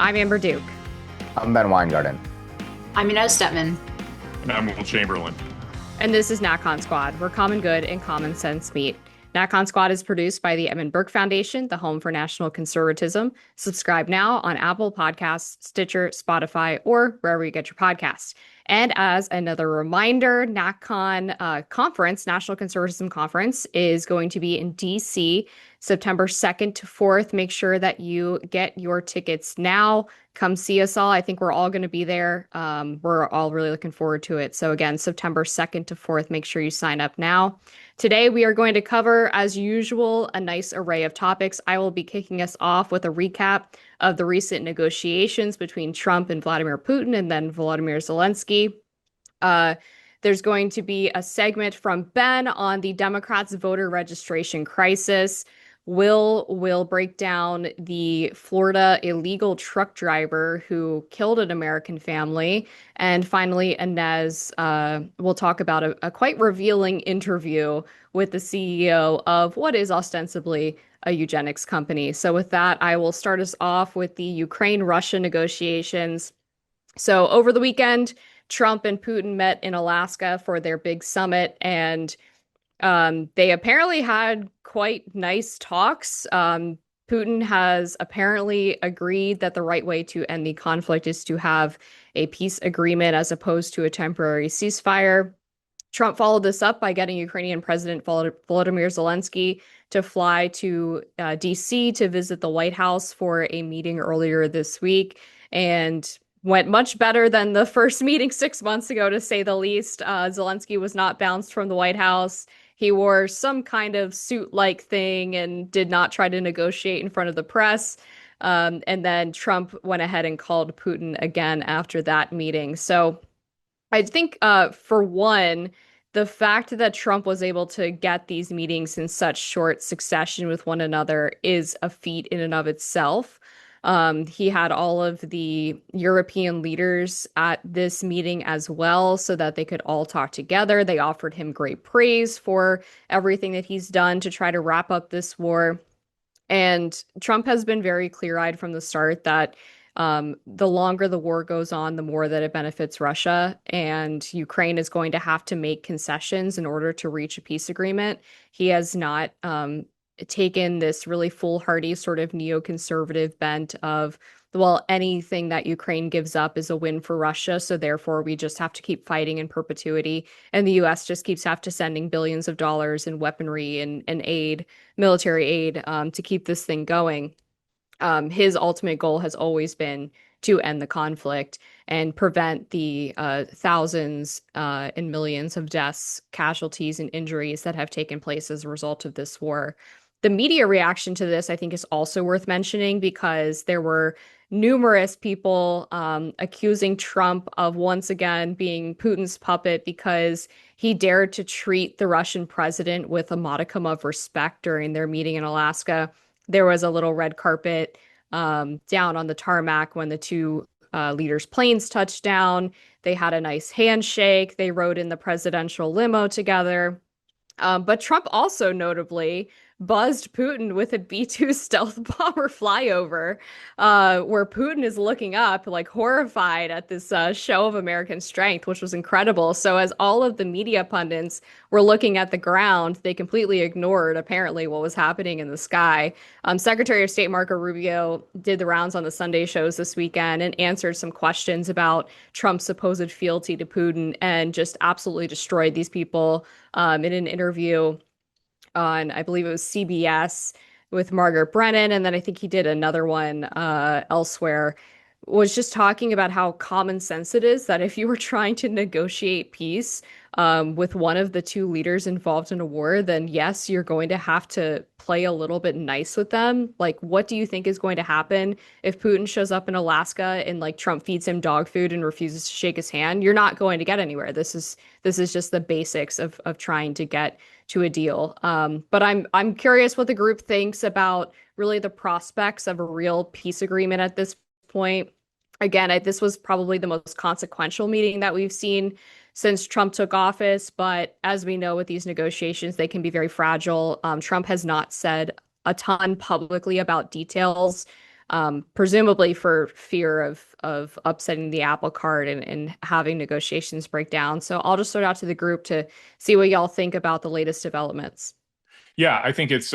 I'm Amber Duke. I'm Ben Weingarten. I'm Inez Stepman. And I'm Chamberlain. And this is NatCon Squad, where common good and common sense meet. NatCon Squad is produced by the Edmund Burke Foundation, the home for national conservatism. Subscribe now on Apple Podcasts, Stitcher, Spotify, or wherever you get your podcasts. And as another reminder, NatCon Conference, National Conservatism Conference, is going to be in DC September 2nd to 4th. Make sure that you get your tickets now. Come see us all. I think we're all going to be there. We're all really looking forward to it. So again, September 2nd to 4th, make sure you sign up now. Today, we are going to cover, as usual, a nice array of topics. I will be kicking us off with a recap of the recent negotiations between Trump and Vladimir Putin and then Volodymyr Zelensky. There's going to be a segment from Ben on the Democrats' voter registration crisis. Will break down the Florida illegal truck driver who killed an American family. And finally, Inez will talk about a quite revealing interview with the CEO of what is ostensibly a eugenics company. So with that, I will start us off with the Ukraine-Russia negotiations. So over the weekend, Trump and Putin met in Alaska for their big summit, and they apparently had quite nice talks. Putin has apparently agreed that the right way to end the conflict is to have a peace agreement as opposed to a temporary ceasefire. Trump followed this up by getting Ukrainian President Volodymyr Zelensky to fly to DC to visit the White House for a meeting earlier this week, and went much better than the first meeting 6 months ago, to say the least. Zelensky was not bounced from the White House. He wore some kind of suit-like thing and did not try to negotiate in front of the press. And then Trump went ahead and called Putin again after that meeting. So I think, for one, the fact that Trump was able to get these meetings in such short succession with one another is a feat in and of itself. He had all of the European leaders at this meeting as well, so that they could all talk together. They offered him great praise for everything that he's done to try to wrap up this war. And Trump has been very clear-eyed from the start that the longer the war goes on, the more that it benefits Russia, and Ukraine is going to have to make concessions in order to reach a peace agreement. He has not taken this really foolhardy sort of neoconservative bent of, well, anything that Ukraine gives up is a win for Russia, so therefore we just have to keep fighting in perpetuity. And the US just keeps have to sending billions of dollars in weaponry and aid, military aid, to keep this thing going. His ultimate goal has always been to end the conflict and prevent the thousands and millions of deaths, casualties, and injuries that have taken place as a result of this war. The media reaction to this, I think, is also worth mentioning, because there were numerous people accusing Trump of once again being Putin's puppet because he dared to treat the Russian president with a modicum of respect during their meeting in Alaska. There was a little red carpet down on the tarmac when the two leaders' planes touched down. They had a nice handshake. They rode in the presidential limo together. But Trump also notably buzzed Putin with a B-2 stealth bomber flyover, where Putin is looking up, like horrified at this show of American strength, which was incredible. So as all of the media pundits were looking at the ground, they completely ignored, apparently, what was happening in the sky. Secretary of State Marco Rubio did the rounds on the Sunday shows this weekend and answered some questions about Trump's supposed fealty to Putin, and just absolutely destroyed these people in an interview on, I believe it was CBS, with Margaret Brennan, and then I think he did another one elsewhere, was just talking about how common sense it is that if you were trying to negotiate peace with one of the two leaders involved in a war, then yes, you're going to have to play a little bit nice with them. Like, what do you think is going to happen if Putin shows up in Alaska and like Trump feeds him dog food and refuses to shake his hand? You're not going to get anywhere. This is just the basics of trying to get to a deal. But I'm curious what the group thinks about really the prospects of a real peace agreement at this point. Again, this was probably the most consequential meeting that we've seen since Trump took office. But as we know, with these negotiations, they can be very fragile. Trump has not said a ton publicly about details presumably for fear of upsetting the apple cart and having negotiations break down. So I'll just throw it out to the group to see what y'all think about the latest developments. Yeah, I think it's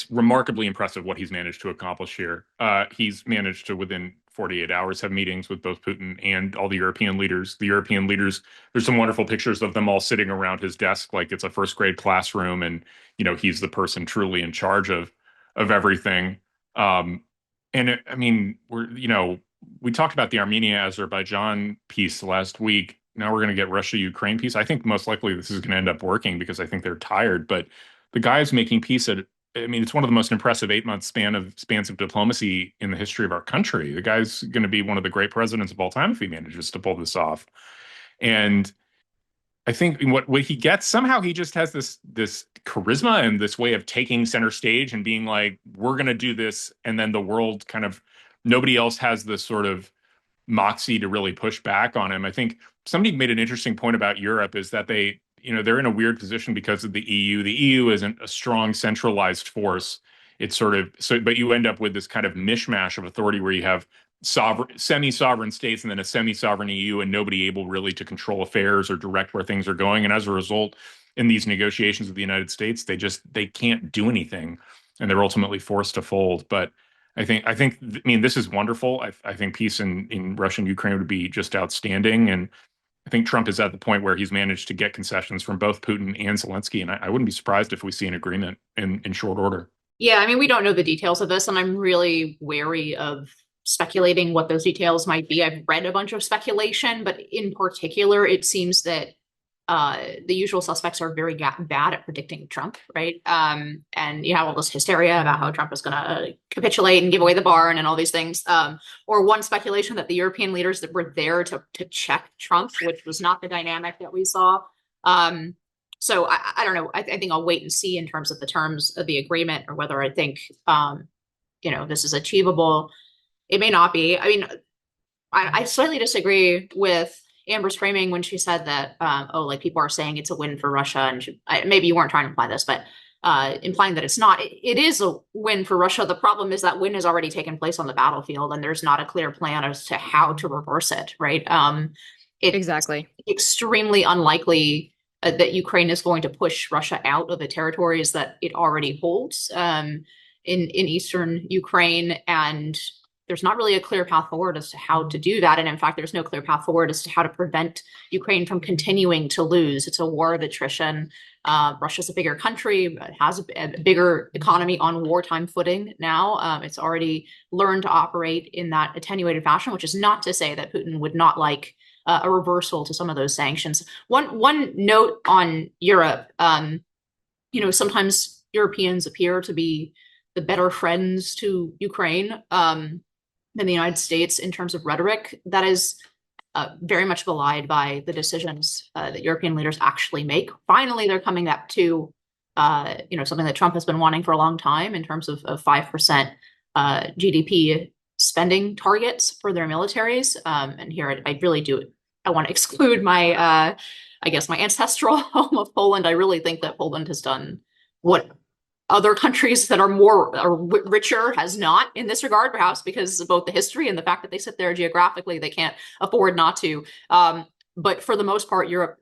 remarkably impressive what he's managed to accomplish here. He's managed to, within 48 hours, have meetings with both Putin and all the European leaders. The European leaders, there's some wonderful pictures of them all sitting around his desk like it's a first grade classroom, and he's the person truly in charge of everything. And I mean, we talked about the Armenia-Azerbaijan peace last week. Now we're going to get Russia-Ukraine peace. I think most likely this is going to end up working because I think they're tired, but the guy's making peace it's one of the most impressive 8-month spans of diplomacy in the history of our country. The guy's going to be one of the great presidents of all time if he manages to pull this off. And I think what he gets, somehow he just has this charisma and this way of taking center stage and being like, we're going to do this. And then the world nobody else has this sort of moxie to really push back on him. I think somebody made an interesting point about Europe is that they're in a weird position because of the EU. The EU isn't a strong centralized force. It's but you end up with this kind of mishmash of authority where you have semi-sovereign states and then a semi-sovereign EU and nobody able really to control affairs or direct where things are going. And as a result, in these negotiations with the United States, they can't do anything and they're ultimately forced to fold. But I mean, this is wonderful. I think peace in Russia and Ukraine would be just outstanding. And I think Trump is at the point where he's managed to get concessions from both Putin and Zelensky. And I wouldn't be surprised if we see an agreement in short order. Yeah, I mean, we don't know the details of this, and I'm really wary of speculating what those details might be. I've read a bunch of speculation, but in particular, it seems that the usual suspects are very bad at predicting Trump, right? And you have all this hysteria about how Trump is going to capitulate and give away the barn and all these things. Or one speculation that the European leaders that were there to check Trump, which was not the dynamic that we saw. So I don't know. I think I'll wait and see in terms of the terms of the agreement or whether I think, this is achievable. It may not be. I mean, I slightly disagree with Amber's framing when she said that, people are saying it's a win for Russia. And maybe you weren't trying to imply this, but implying that it's not. It is a win for Russia. The problem is that win has already taken place on the battlefield, and there's not a clear plan as to how to reverse it, right? Exactly. Extremely unlikely that Ukraine is going to push Russia out of the territories that it already holds in eastern Ukraine. And there's not really a clear path forward as to how to do that. And in fact, there's no clear path forward as to how to prevent Ukraine from continuing to lose. It's a war of attrition. Russia's a bigger country, it has a bigger economy on wartime footing now. It's already learned to operate in that attenuated fashion, which is not to say that Putin would not like a reversal to some of those sanctions. One note on Europe, sometimes Europeans appear to be the better friends to Ukraine than the United States in terms of rhetoric. That is very much belied by the decisions that European leaders actually make. Finally, they're coming up to something that Trump has been wanting for a long time in terms of 5% GDP spending targets for their militaries. And here I really do. I want to exclude my ancestral home of Poland. I really think that Poland has done what other countries that are richer has not in this regard, perhaps because of both the history and the fact that they sit there geographically, they can't afford not to. But for the most part, Europe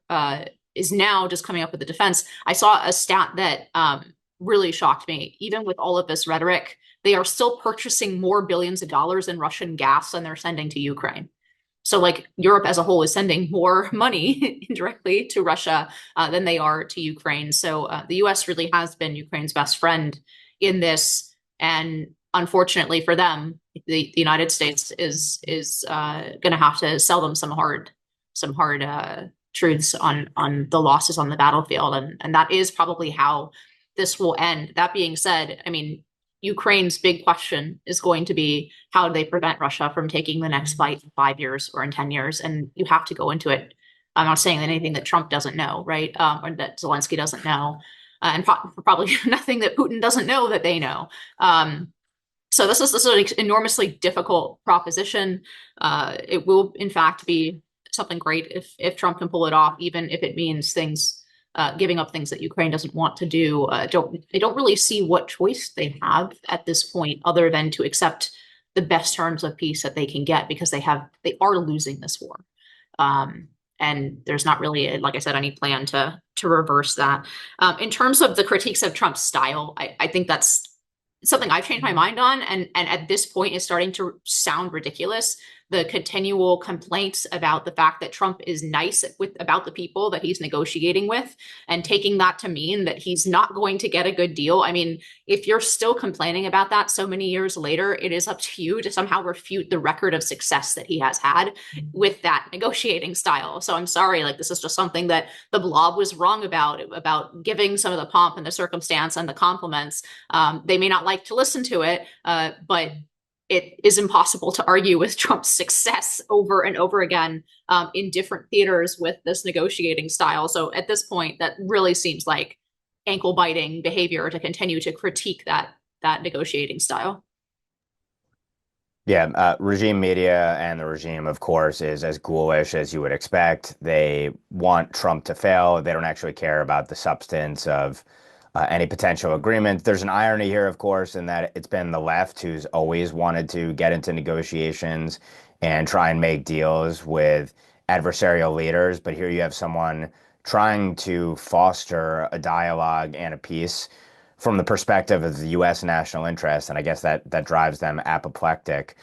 is now just coming up with the defense. I saw a stat that really shocked me. Even with all of this rhetoric, they are still purchasing more billions of dollars in Russian gas than they're sending to Ukraine. So Europe as a whole is sending more money indirectly to Russia than they are to Ukraine. So the US really has been Ukraine's best friend in this. And unfortunately for them, the United States is going to have to sell them some hard truths on the losses on the battlefield. And that is probably how this will end. That being said, I mean, Ukraine's big question is going to be how do they prevent Russia from taking the next fight in 5 years or in 10 years? And you have to go into it. I'm not saying that anything that Trump doesn't know, right? Or that Zelensky doesn't know. And probably nothing that Putin doesn't know that they know. So this is an enormously difficult proposition. It will, in fact, be something great if Trump can pull it off, even if it means things giving up things that Ukraine doesn't want to do. I don't really see what choice they have at this point other than to accept the best terms of peace that they can get because they are losing this war. And there's not really, like I said, any plan to reverse that. In terms of the critiques of Trump's style, I think that's something I've changed my mind on, and at this point is starting to sound ridiculous. The continual complaints about the fact that Trump is nice about the people that he's negotiating with, and taking that to mean that he's not going to get a good deal. I mean, if you're still complaining about that so many years later, it is up to you to somehow refute the record of success that he has had with that negotiating style. So I'm sorry, like this is just something that the blob was wrong about giving some of the pomp and the circumstance and the compliments. They may not like to listen to it, but it is impossible to argue with Trump's success over and over again in different theaters with this negotiating style. So at this point, that really seems like ankle-biting behavior to continue to critique that negotiating style. Yeah, regime media and the regime, of course, is as ghoulish as you would expect. They want Trump to fail. They don't actually care about the substance of any potential agreement. There's an irony here, of course, in that it's been the left who's always wanted to get into negotiations and try and make deals with adversarial leaders. But here you have someone trying to foster a dialogue and a peace from the perspective of the U.S. national interest. And I guess that drives them apoplectic.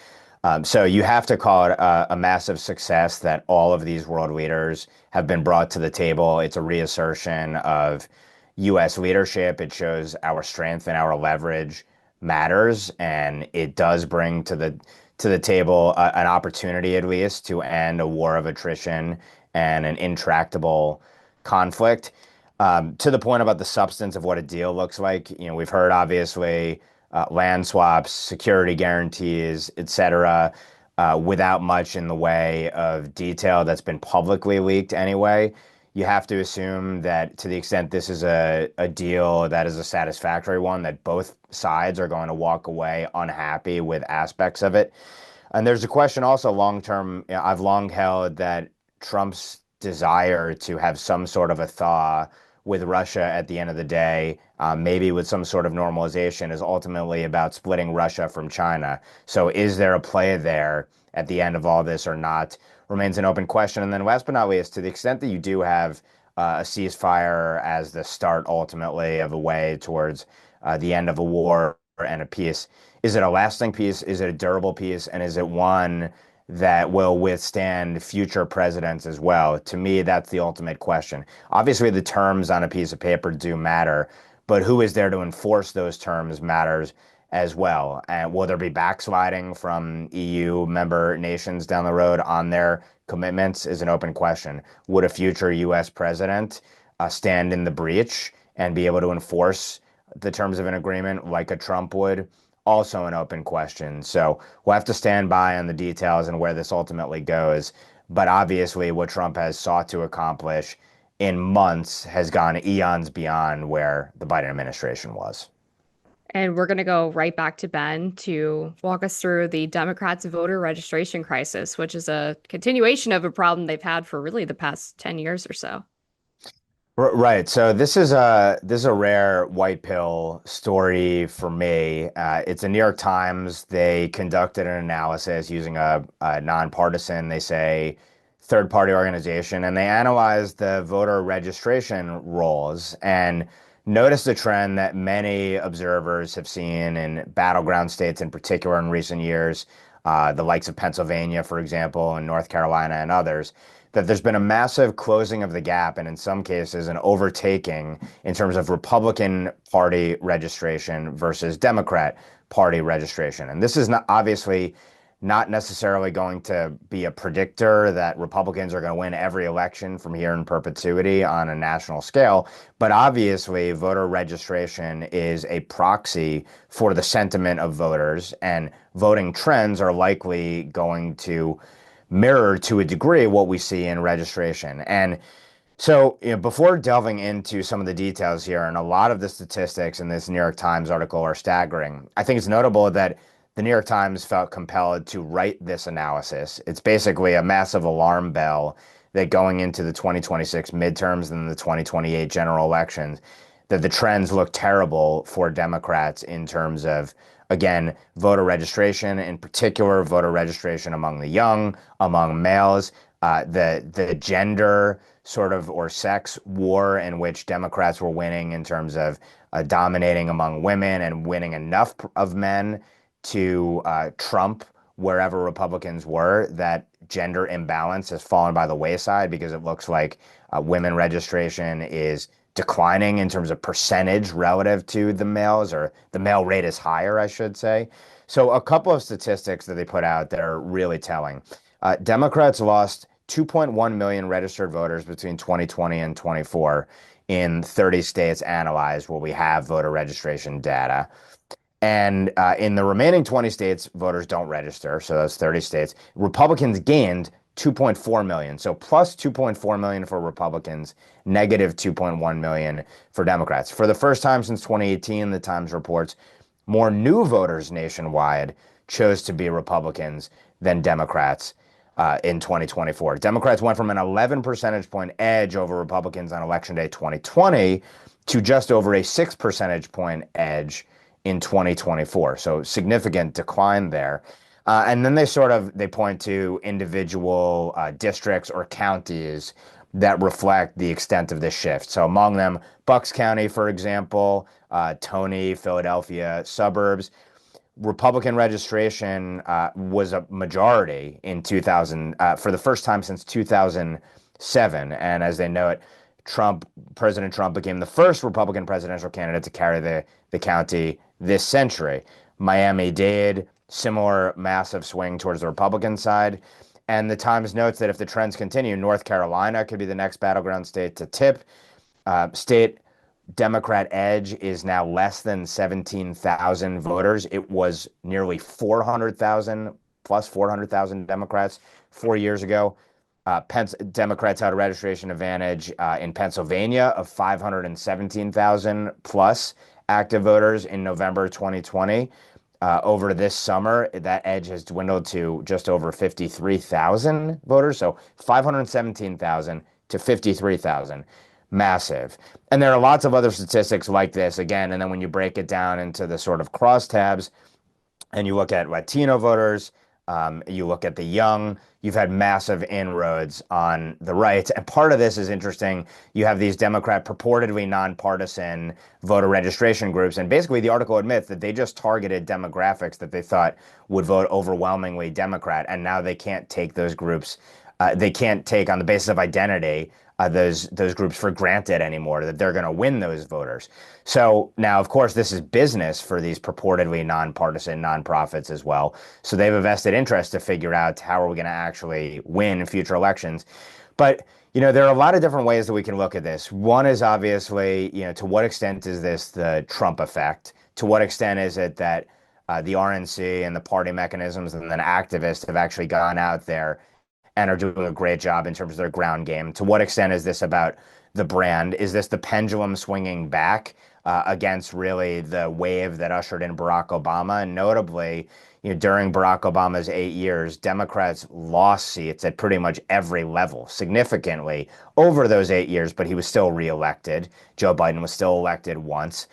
So you have to call it a massive success that all of these world leaders have been brought to the table. It's a reassertion of U.S. leadership. It shows our strength and our leverage matters, and it does bring to the table an opportunity, at least, to end a war of attrition and an intractable conflict. To the point about the substance of what a deal looks like, we've heard obviously land swaps, security guarantees, etc., without much in the way of detail that's been publicly leaked anyway. You have to assume that to the extent this is a deal that is a satisfactory one, that both sides are going to walk away unhappy with aspects of it. And there's a question also long term. I've long held that Trump's desire to have some sort of a thaw with Russia at the end of the day, maybe with some sort of normalization, is ultimately about splitting Russia from China. So is there a play there at the end of all this or not? Remains an open question. And then last but not least, to the extent that you do have a ceasefire as the start ultimately of a way towards the end of a war and a peace, is it a lasting peace? Is it a durable peace? And is it one that will withstand future presidents as well? To me, that's the ultimate question. Obviously, the terms on a piece of paper do matter, but who is there to enforce those terms matters as well. And will there be backsliding from EU member nations down the road on their commitments is an open question. Would a future U.S. president stand in the breach and be able to enforce the terms of an agreement like a Trump would? Also an open question. So we'll have to stand by on the details and where this ultimately goes. But obviously what Trump has sought to accomplish in months has gone eons beyond where the Biden administration was. And we're going to go right back to Ben to walk us through the Democrats' voter registration crisis, which is a continuation of a problem they've had for really the past 10 years or so. Right. So this is a rare white pill story for me. It's a New York Times. They conducted an analysis using a nonpartisan, they say, third-party organization, and they analyzed the voter registration rolls and noticed a trend that many observers have seen in battleground states in particular in recent years, the likes of Pennsylvania, for example, and North Carolina and others, that there's been a massive closing of the gap and in some cases an overtaking in terms of Republican Party registration versus Democrat Party registration. And this is not obviously not necessarily going to be a predictor that Republicans are going to win every election from here in perpetuity on a national scale. But obviously, voter registration is a proxy for the sentiment of voters, and voting trends are likely going to mirror to a degree what we see in registration. And so, before delving into some of the details here, and a lot of the statistics in this New York Times article are staggering, I think it's notable that the New York Times felt compelled to write this analysis. It's basically a massive alarm bell that going into the 2026 midterms and the 2028 general elections, that the trends look terrible for Democrats in terms of, again, voter registration, in particular, voter registration among the young, among males, the gender sort of or sex war in which Democrats were winning in terms of dominating among women and winning enough of men to trump wherever Republicans were. That gender imbalance has fallen by the wayside because it looks like women registration is declining in terms of percentage relative to the males, or the male rate is higher, I should say. So a couple of statistics that they put out that are really telling. Democrats lost 2.1 million registered voters between 2020 and 24 in 30 states analyzed where we have voter registration data. And in the remaining 20 states, voters don't register. So those 30 states, Republicans gained 2.4 million. So plus 2.4 million for Republicans, negative 2.1 million for Democrats. For the first time since 2018, the Times reports more new voters nationwide chose to be Republicans than Democrats in 2024. Democrats went from an 11 percentage point edge over Republicans on Election Day 2020 to just over a 6 percentage point edge in 2024. So significant decline there. And then they point to individual districts or counties that reflect the extent of this shift. So among them, Bucks County, for example, Tony, Philadelphia suburbs, Republican registration was a majority in 2000 for the first time since 2007. And as they note, President Trump became the first Republican presidential candidate to carry the county this century. Miami-Dade, similar massive swing towards the Republican side. And the Times notes that if the trends continue, North Carolina could be the next battleground state to tip. State Democrat edge is now less than 17,000 voters. It was nearly 400,000, plus 400,000 Democrats 4 years ago. Democrats had a registration advantage in Pennsylvania of 517,000 plus active voters in November 2020. Over this summer, that edge has dwindled to just over 53,000 voters. So 517,000 to 53,000. Massive. And there are lots of other statistics like this, again, and then when you break it down into the sort of crosstabs and you look at Latino voters, you look at the young, you've had massive inroads on the right. And part of this is interesting. You have these Democrat purportedly nonpartisan voter registration groups. And basically the article admits that they just targeted demographics that they thought would vote overwhelmingly Democrat. And now they can't take those groups. They can't take on the basis of identity those groups for granted anymore, that they're going to win those voters. So now, of course, this is business for these purportedly nonpartisan nonprofits as well. So they have a vested interest to figure out how are we going to actually win future elections. But, there are a lot of different ways that we can look at this. One is obviously, to what extent is this the Trump effect? To what extent is it that the RNC and the party mechanisms and then activists have actually gone out there and are doing a great job in terms of their ground game? To what extent is this about the brand? Is this the pendulum swinging back against really the wave that ushered in Barack Obama? And notably, during Barack Obama's 8 years, Democrats lost seats at pretty much every level significantly over those 8 years, but he was still reelected. Joe Biden was still elected once.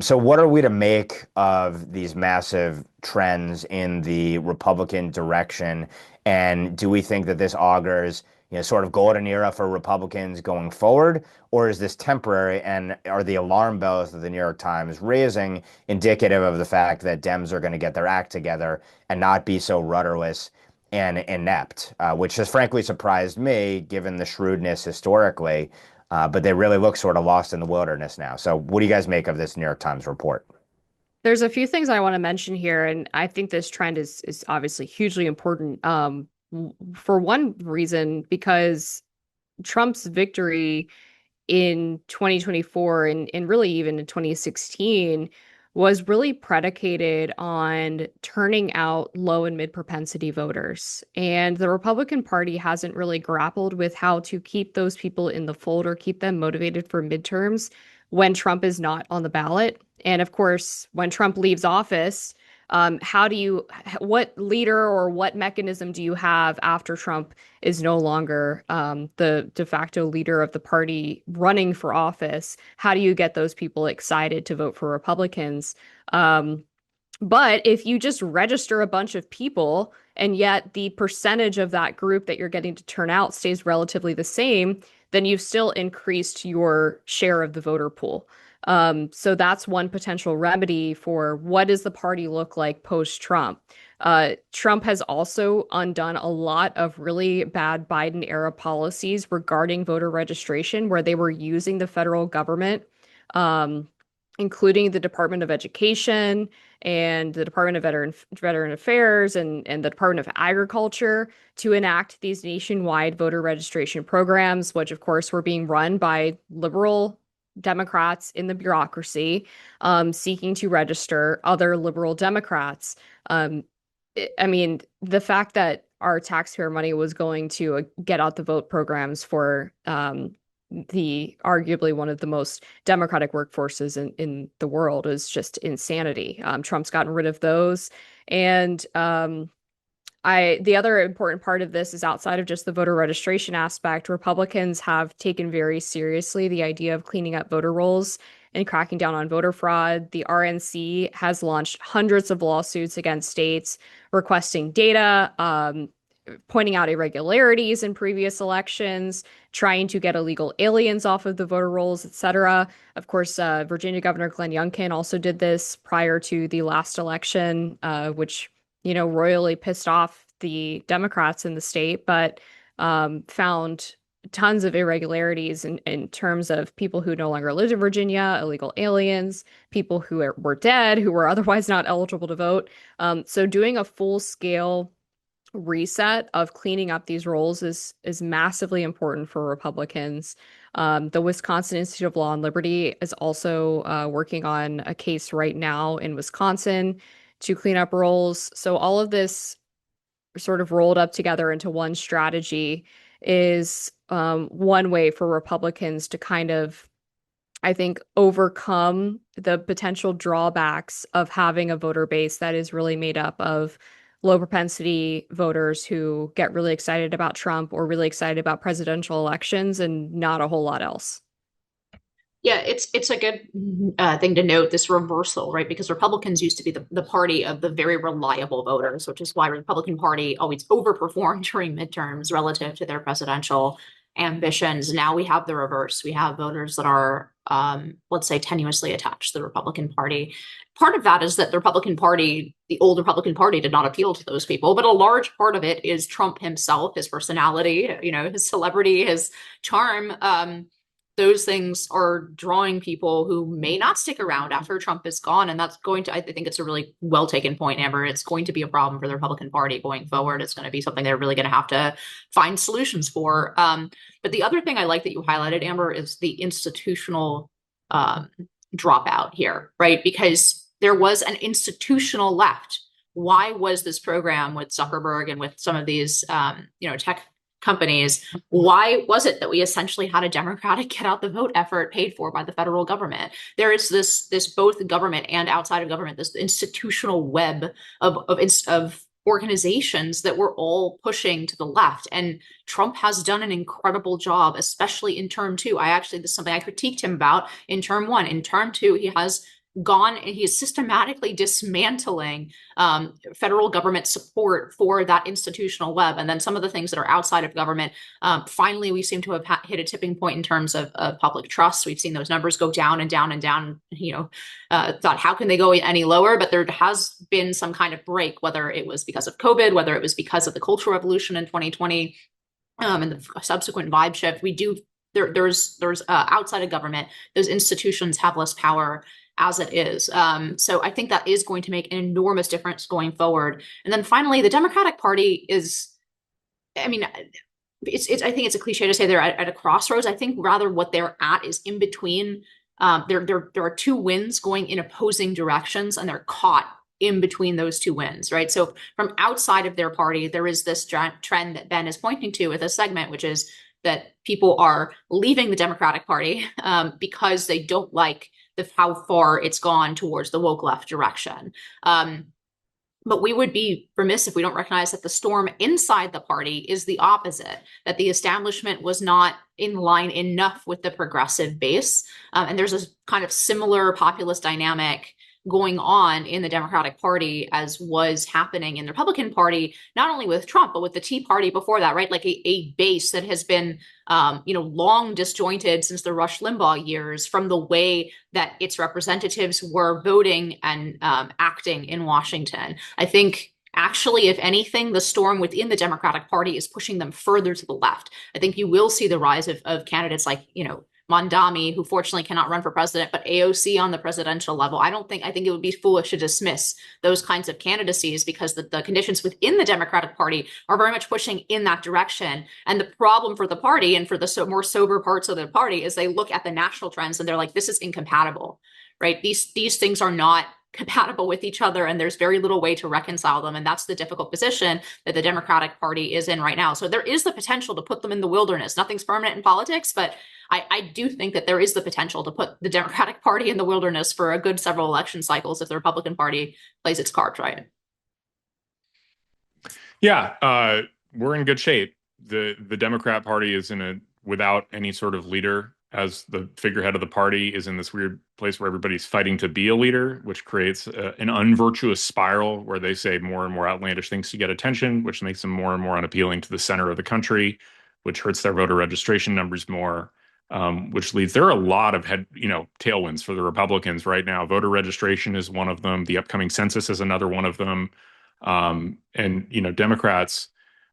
So what are we to make of these massive trends in the Republican direction? And do we think that this augurs, sort of golden era for Republicans going forward? Or is this temporary? And are the alarm bells that the New York Times raising indicative of the fact that Dems are going to get their act together and not be so rudderless and inept, which has frankly surprised me given the shrewdness historically. But they really look sort of lost in the wilderness now. So what do you guys make of this New York Times report? There's a few things I want to mention here, and I think this trend is obviously hugely important. For one reason, because Trump's victory in 2024 and really even in 2016 was really predicated on turning out low and mid propensity voters. And the Republican Party hasn't really grappled with how to keep those people in the fold or keep them motivated for midterms when Trump is not on the ballot. And of course, when Trump leaves office, What leader or what mechanism do you have after Trump is no longer the de facto leader of the party running for office? How do you get those people excited to vote for Republicans? But if you just register a bunch of people and yet the percentage of that group that you're getting to turn out stays relatively the same, then you've still increased your share of the voter pool. So that's one potential remedy for what does the party look like post-Trump. Trump has also undone a lot of really bad Biden era policies regarding voter registration, where they were using the federal government, um, including the Department of Education and the Department of Veteran Affairs and the Department of Agriculture to enact these nationwide voter registration programs, which of course were being run by liberal Democrats in the bureaucracy, seeking to register other liberal Democrats. I mean, the fact that our taxpayer money was going to get out the vote programs for the arguably one of the most democratic workforces in the world is just insanity. Trump's gotten rid of those. And the other important part of this is outside of just the voter registration aspect, Republicans have taken very seriously the idea of cleaning up voter rolls and cracking down on voter fraud. The RNC has launched hundreds of lawsuits against states requesting data, pointing out irregularities in previous elections, trying to get illegal aliens off of the voter rolls, etc. Of course, Virginia Governor Glenn Youngkin also did this prior to the last election, which, royally pissed off the Democrats in the state, but found tons of irregularities in terms of people who no longer lived in Virginia, illegal aliens, people who were dead, who were otherwise not eligible to vote. So doing a full-scale reset of cleaning up these rolls is massively important for Republicans. The Wisconsin Institute of Law and Liberty is also working on a case right now in Wisconsin to clean up rolls. So all of this sort of rolled up together into one strategy is one way for Republicans to kind of, I think, overcome the potential drawbacks of having a voter base that is really made up of low propensity voters who get really excited about Trump or really excited about presidential elections and not a whole lot else. Yeah, it's a good thing to note, this reversal, right? Because Republicans used to be the party of the very reliable voters, which is why the Republican Party always overperformed during midterms relative to their presidential ambitions. Now we have the reverse. We have voters that are, let's say, tenuously attached to the Republican Party. Part of that is that the Republican Party, the old Republican Party, did not appeal to those people, but a large part of it is Trump himself, his personality, his celebrity, his charm. Those things are drawing people who may not stick around after Trump is gone. And that's going to, I think it's a really well taken point, Amber. It's going to be a problem for the Republican Party going forward. It's going to be something they're really going to have to find solutions for. But the other thing I like that you highlighted, Amber, is the institutional dropout here, right? Because there was an institutional left. Why was this program with Zuckerberg and with some of these, tech companies, why was it that we essentially had a Democratic get out the vote effort paid for by the federal government? There is this both government and outside of government, this institutional web of organizations that were all pushing to the left. And Trump has done an incredible job, especially in term two. This is something I critiqued him about in term one. In term two, he has gone and he is systematically dismantling federal government support for that institutional web. And then some of the things that are outside of government, finally, we seem to have hit a tipping point in terms of public trust. We've seen those numbers go down and down and down, thought, how can they go any lower? But there has been some kind of break, whether it was because of COVID, whether it was because of the cultural revolution in 2020 and the subsequent vibe shift. There's outside of government, those institutions have less power as it is. So I think that is going to make an enormous difference going forward. And then finally, the Democratic Party is, I think it's a cliche to say they're at a crossroads. I think rather what they're at is in between. There are two winds going in opposing directions, and they're caught in between those two winds, right? So from outside of their party, there is this trend that Ben is pointing to with a segment, which is that people are leaving the Democratic Party because they don't like how far it's gone towards the woke left direction. But we would be remiss if we don't recognize that the storm inside the party is the opposite, that the establishment was not in line enough with the progressive base. And there's a kind of similar populist dynamic going on in the Democratic Party as was happening in the Republican Party, not only with Trump, but with the Tea Party before that, right? Like a base that has been, long disjointed since the Rush Limbaugh years from the way that its representatives were voting and acting in Washington. I think actually, if anything, the storm within the Democratic Party is pushing them further to the left. I think you will see the rise of candidates like, Mondami, who fortunately cannot run for president, but AOC on the presidential level. I think it would be foolish to dismiss those kinds of candidacies because the conditions within the Democratic Party are very much pushing in that direction. And the problem for the party and for the more sober parts of the party is they look at the national trends and they're like, this is incompatible, right? These things are not compatible with each other, and there's very little way to reconcile them. And that's the difficult position that the Democratic Party is in right now. So there is the potential to put them in the wilderness. Nothing's permanent in politics, but I do think that there is the potential to put the Democratic Party in the wilderness for a good several election cycles if the Republican Party plays its cards right. Yeah, we're in good shape. The Democrat Party is without any sort of leader as the figurehead of the party, is in this weird place where everybody's fighting to be a leader, which creates an unvirtuous spiral where they say more and more outlandish things to get attention, which makes them more and more unappealing to the center of the country, which hurts their voter registration numbers more. Which leads, there are a lot of tailwinds for the Republicans right now. Voter registration is one of them. The upcoming census is another one of them. Democrats,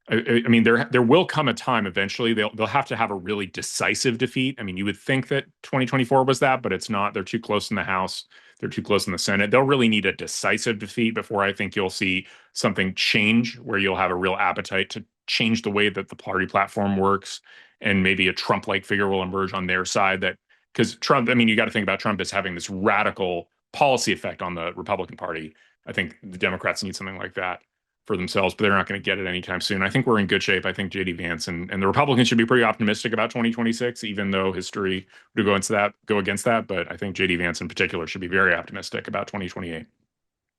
I mean, there will come a time eventually they'll have to have a really decisive defeat. I mean, you would think that 2024 was that, but it's not. They're too close in the House. They're too close in the Senate. They'll really need a decisive defeat before I think you'll see something change, where you'll have a real appetite to change the way that the party platform works. And maybe a Trump-like figure will emerge on their side, because Trump, I mean, you got to think about Trump as having this radical policy effect on the Republican Party. I think the Democrats need something like that for themselves, but they're not going to get it anytime soon. I think we're in good shape. I think J.D. Vance and the Republicans should be pretty optimistic about 2026, even though history would go against that. But I think J.D. Vance in particular should be very optimistic about 2028.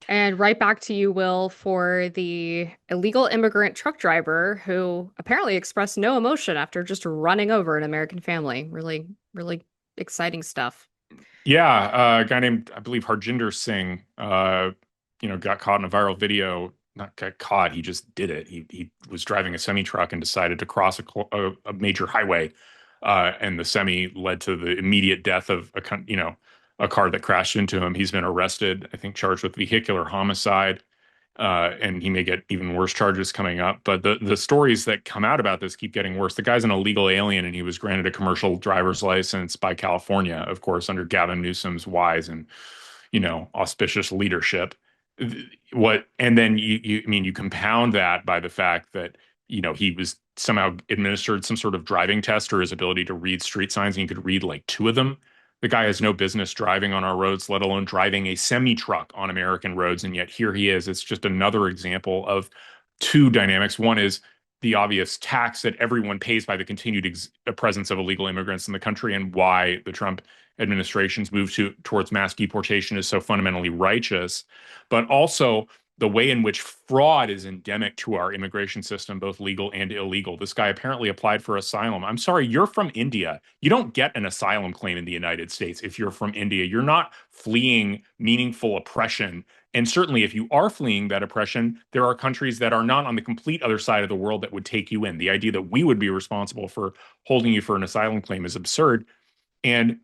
And right back to you, Will, for the illegal immigrant truck driver who apparently expressed no emotion after just running over an American family. Really, really exciting stuff. Yeah, a guy named, I believe, Harjinder Singh, got caught in a viral video. Not got caught, he just did it. He was driving a semi-truck and decided to cross a major highway, and the semi led to the immediate death of a car that crashed into him. He's been arrested, I think, charged with vehicular homicide, and he may get even worse charges coming up. But the stories that come out about this keep getting worse. The guy's an illegal alien, and he was granted a commercial driver's license by California, of course, under Gavin Newsom's wise and auspicious leadership. And then you compound that by the fact that he was somehow administered some sort of driving test, or his ability to read street signs, and he could read like two of them. The guy has no business driving on our roads, let alone driving a semi-truck on American roads. And yet here he is. It's just another example of two dynamics. One is the obvious tax that everyone pays by the continued presence of illegal immigrants in the country, and why the Trump administration's move towards mass deportation is so fundamentally righteous, but also the way in which fraud is endemic to our immigration system, both legal and illegal. This guy apparently applied for asylum. I'm sorry, you're from India. You don't get an asylum claim in the United States if you're from India. You're not fleeing meaningful oppression. And certainly if you are fleeing that oppression, there are countries that are not on the complete other side of the world that would take you in. The idea that we would be responsible for holding you for an asylum claim is absurd. And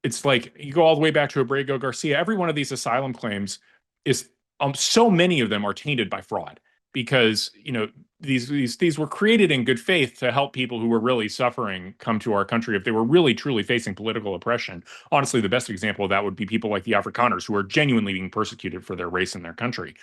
it's like, you go all the way back to Abrego Garcia. Every one of these asylum claims is so many of them are tainted by fraud, because these were created in good faith to help people who were really suffering come to our country if they were really truly facing political oppression. Honestly, the best example of that would be people like the Afrikaners, who are genuinely being persecuted for their race in their country.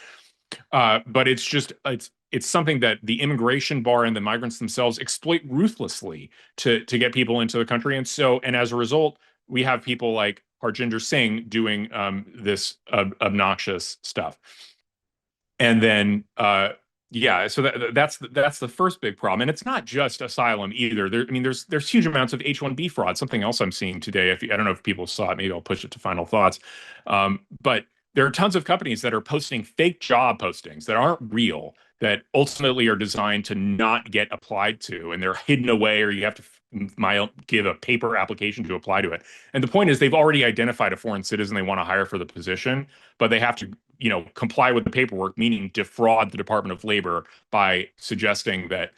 But it's something that the immigration bar and the migrants themselves exploit ruthlessly to get people into the country. And as a result, we have people like Harjinder Singh doing this obnoxious stuff. And then, so that's the first big problem. And it's not just asylum either. There's huge amounts of H-1B fraud. Something else I'm seeing today, I don't know if people saw it, maybe I'll push it to final thoughts. But there are tons of companies that are posting fake job postings that aren't real, that ultimately are designed to not get applied to, and they're hidden away, or you have to give a paper application to apply to it. And the point is, they've already identified a foreign citizen they want to hire for the position, but they have to, comply with the paperwork, meaning defraud the Department of Labor by suggesting that,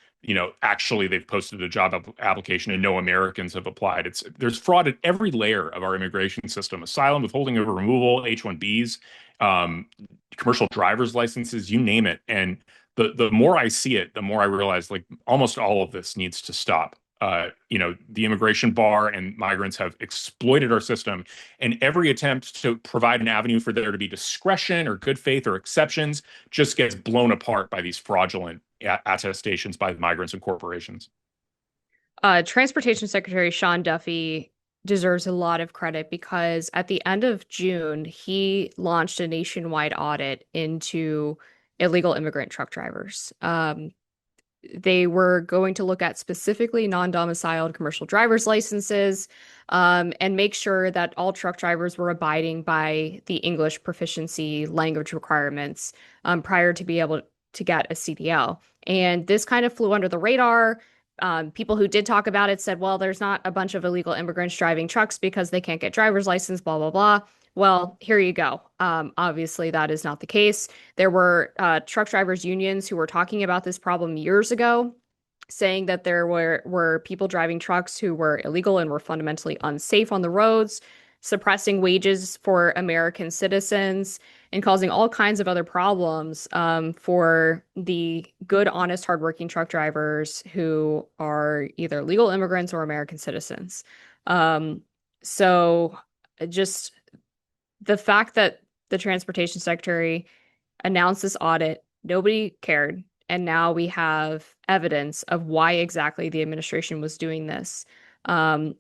actually they've posted a job application and no Americans have applied. There's fraud at every layer of our immigration system: asylum, withholding of removal, H-1Bs, commercial driver's licenses, you name it. And the more I see it, the more I realize, like, almost all of this needs to stop. The immigration bar and migrants have exploited our system, and every attempt to provide an avenue for there to be discretion or good faith or exceptions just gets blown apart by these fraudulent attestations by the migrants and corporations. Transportation Secretary Sean Duffy deserves a lot of credit because at the end of June, he launched a nationwide audit into illegal immigrant truck drivers. They were going to look at specifically non-domiciled commercial driver's licenses, and make sure that all truck drivers were abiding by the English proficiency language requirements prior to be able to get a CDL. And this kind of flew under the radar. People who did talk about it said, well, there's not a bunch of illegal immigrants driving trucks because they can't get driver's license, blah, blah, blah. Well, here you go. Obviously, that is not the case. There were truck drivers unions who were talking about this problem years ago, saying that there were people driving trucks who were illegal and were fundamentally unsafe on the roads, suppressing wages for American citizens, and causing all kinds of other problems for the good, honest, hardworking truck drivers who are either legal immigrants or American citizens. So just the fact that the Transportation Secretary announced this audit, nobody cared. And now we have evidence of why exactly the administration was doing this,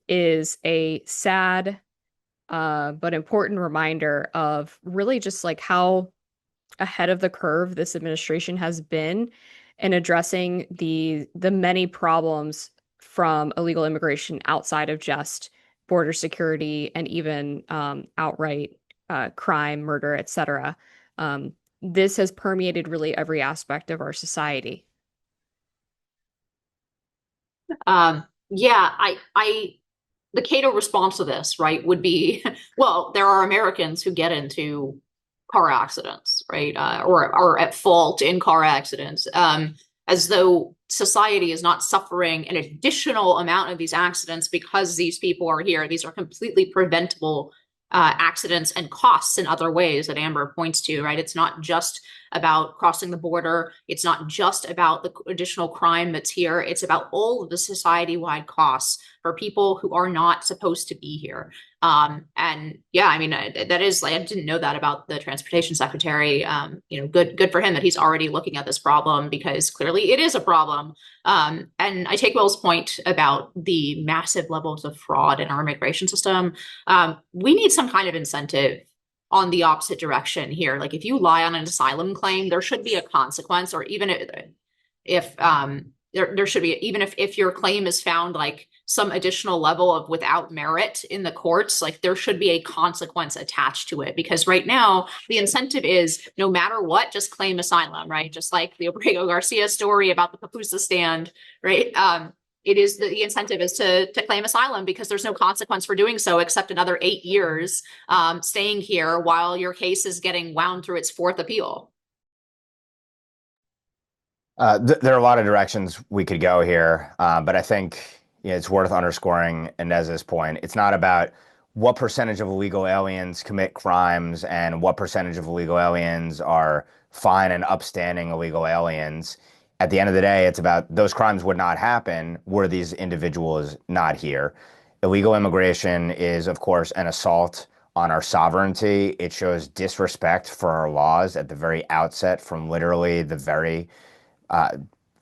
is a sad but important reminder of really just like how ahead of the curve this administration has been in addressing the many problems from illegal immigration outside of just border security and even outright crime, murder, etc. This has permeated really every aspect of our society. The Cato response to this, right, would be, well, there are Americans who get into car accidents, right, or are at fault in car accidents, as though society is not suffering an additional amount of these accidents because these people are here. These are completely preventable accidents and costs in other ways that Amber points to, right? It's not just about crossing the border. It's not just about the additional crime that's here. It's about all of the society-wide costs for people who are not supposed to be here. And yeah, I mean, that is, like, I didn't know that about the Transportation Secretary. Good for him that he's already looking at this problem, because clearly it is a problem. And I take Will's point about the massive levels of fraud in our immigration system. We need some kind of incentive on the opposite direction here. Like, if you lie on an asylum claim, there should be a consequence, or even if there should be, even if your claim is found like some additional level of without merit in the courts, like there should be a consequence attached to it. Because right now the incentive is, no matter what, just claim asylum, right? Just like the Abrego Garcia story about the pupusa stand, right? It is the incentive is to claim asylum because there's no consequence for doing so except another 8 years staying here while your case is getting wound through its fourth appeal. There are a lot of directions we could go here, but I think it's worth underscoring Inez's point. It's not about what percentage of illegal aliens commit crimes and what percentage of illegal aliens are fine and upstanding illegal aliens. At the end of the day, it's about those crimes would not happen were these individuals not here. Illegal immigration is, of course, an assault on our sovereignty. It shows disrespect for our laws at the very outset, from literally the